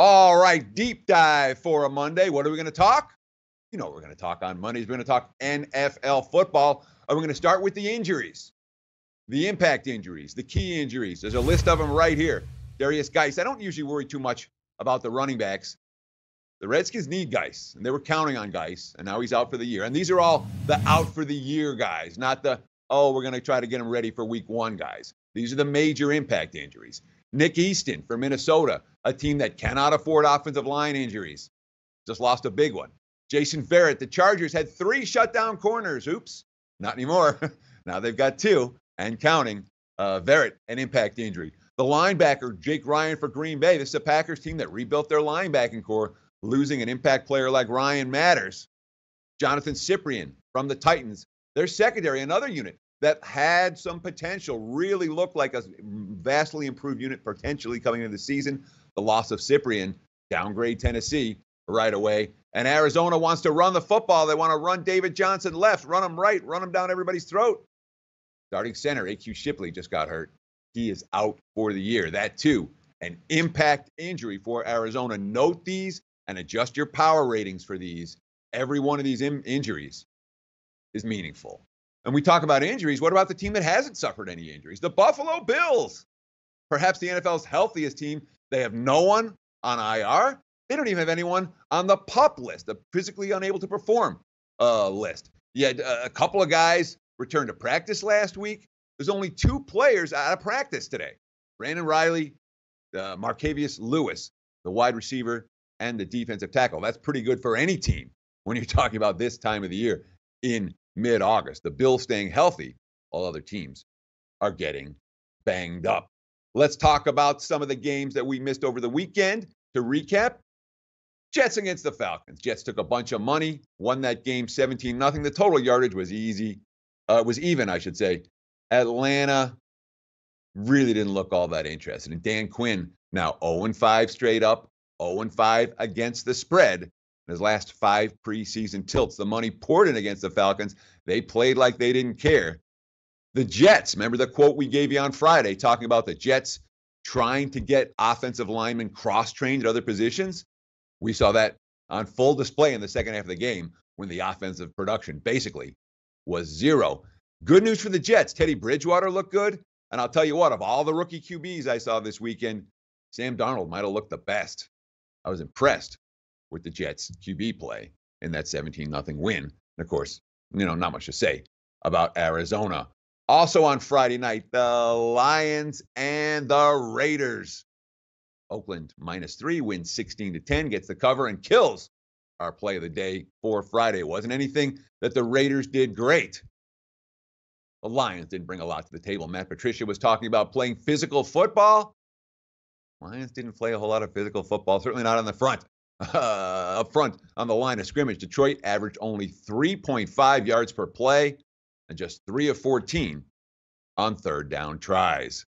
All right, deep dive for a Monday. What are we going to talk? You know what we're going to talk on Mondays. We're going to talk NFL football. And we're going to start with the injuries, the impact injuries, the key injuries. There's a list of them right here. Darius Geis. I don't usually worry too much about the running backs. The Redskins need Geis, and they were counting on Geis, and now he's out for the year. And these are all the out for the year guys, not the, we're going to try to get him ready for week one guys. These are the major impact injuries. Nick Easton for Minnesota, a team that cannot afford offensive line injuries. Just lost a big one. Jason Verrett, the Chargers had 3 shutdown corners. Oops, not anymore. Now they've got 2 and counting. Verrett, an impact injury. The linebacker, Jake Ryan for Green Bay. This is a Packers team that rebuilt their linebacking core, losing an impact player like Ryan matters. Jonathan Cyprien from the Titans. Their secondary, another unit that had some potential, really looked like a vastly improved unit potentially coming into the season. The loss of Cyprien, downgrade Tennessee right away. And Arizona wants to run the football. They want to run David Johnson left, run him right, run him down everybody's throat. Starting center, A.Q. Shipley just got hurt. He is out for the year. That too, an impact injury for Arizona. Note these and adjust your power ratings for these. Every one of these injuries is meaningful. And we talk about injuries. What about the team that hasn't suffered any injuries? The Buffalo Bills. Perhaps the NFL's healthiest team. They have no one on IR. They don't even have anyone on the PUP list, the physically unable to perform list. You had a couple of guys returned to practice last week. There's only 2 players out of practice today. Brandon Riley, Marcavius Lewis, the wide receiver, and the defensive tackle. That's pretty good for any team when you're talking about this time of the year in mid-August. The Bills staying healthy. All other teams are getting banged up. Let's talk about some of the games that we missed over the weekend. To recap, Jets against the Falcons. Jets took a bunch of money, won that game 17-0. The total yardage was even, I should say. Atlanta really didn't look all that interested. And Dan Quinn now 0-5 straight up, 0-5 against the spread. His last 5 preseason tilts, the money poured in against the Falcons. They played like they didn't care. The Jets, remember the quote we gave you on Friday talking about the Jets trying to get offensive linemen cross-trained at other positions? We saw that on full display in the second half of the game when the offensive production basically was 0. Good news for the Jets. Teddy Bridgewater looked good. And I'll tell you what, of all the rookie QBs I saw this weekend, Sam Darnold might have looked the best. I was impressed with the Jets QB play in that 17-0 win. And of course, not much to say about Arizona. Also on Friday night, the Lions and the Raiders. Oakland -3 wins 16-10, gets the cover and kills our play of the day for Friday. It wasn't anything that the Raiders did great. The Lions didn't bring a lot to the table. Matt Patricia was talking about playing physical football. Lions didn't play a whole lot of physical football, certainly not on the front. Up front on the line of scrimmage, Detroit averaged only 3.5 yards per play and just 3 of 14 on third down tries.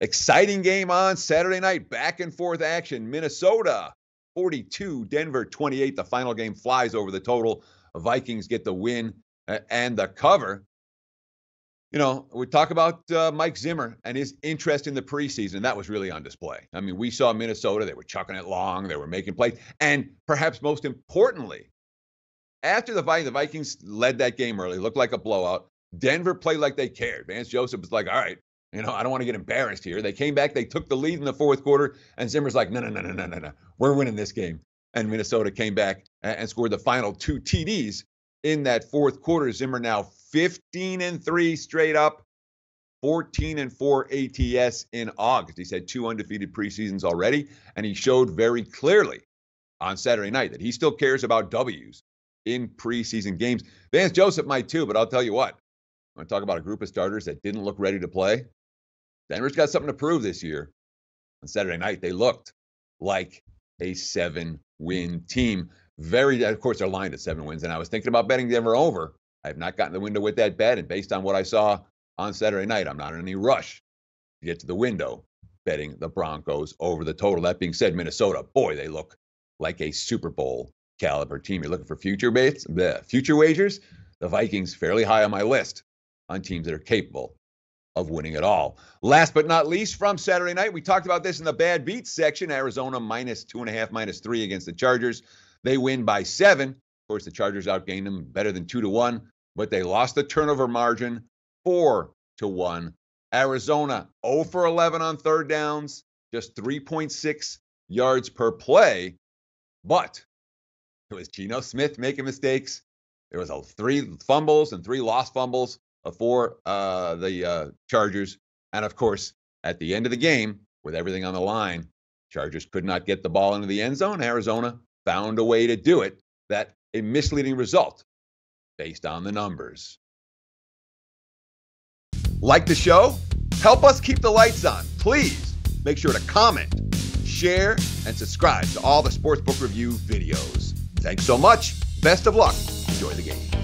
Exciting game on Saturday night, back and forth action. Minnesota 42, Denver 28. The final game flies over the total. Vikings get the win and the cover. We talk about Mike Zimmer and his interest in the preseason. That was really on display. I mean, we saw Minnesota. They were chucking it long. They were making plays. And perhaps most importantly, after the Vikings led that game early, looked like a blowout. Denver played like they cared. Vance Joseph was like, all right, I don't want to get embarrassed here. They came back. They took the lead in the fourth quarter. And Zimmer's like, no. We're winning this game. And Minnesota came back and scored the final 2 TDs in that fourth quarter. Zimmer now 15-3 straight up, 14-4 ATS in August. He's had 2 undefeated preseasons already, and he showed very clearly on Saturday night that he still cares about W's in preseason games. Vance Joseph might too, but I'll tell you what. I'm going to talk about a group of starters that didn't look ready to play. Denver's got something to prove this year. On Saturday night, they looked like a 7-win team. Of course, they're lined at 7 wins, and I was thinking about betting Denver over. I have not gotten the window with that bet, and based on what I saw on Saturday night, I'm not in any rush to get to the window betting the Broncos over the total. That being said, Minnesota, boy, they look like a Super Bowl caliber team. You're looking for future wagers? The Vikings fairly high on my list on teams that are capable of winning it all. Last but not least, from Saturday night, we talked about this in the bad beats section. Arizona -2.5, -3 against the Chargers. They win by 7. Of course, the Chargers outgained them better than 2-1, but they lost the turnover margin 4-1. Arizona 0 for 11 on third downs, just 3.6 yards per play. But it was Geno Smith making mistakes. There was 3 fumbles and 3 lost fumbles for the Chargers. And of course, at the end of the game, with everything on the line, Chargers could not get the ball into the end zone. Arizona found a way to do it. That a misleading result based on the numbers. Like the show? Help us keep the lights on. Please make sure to comment, share, and subscribe to all the Sportsbook Review videos. Thanks so much. Best of luck. Enjoy the game.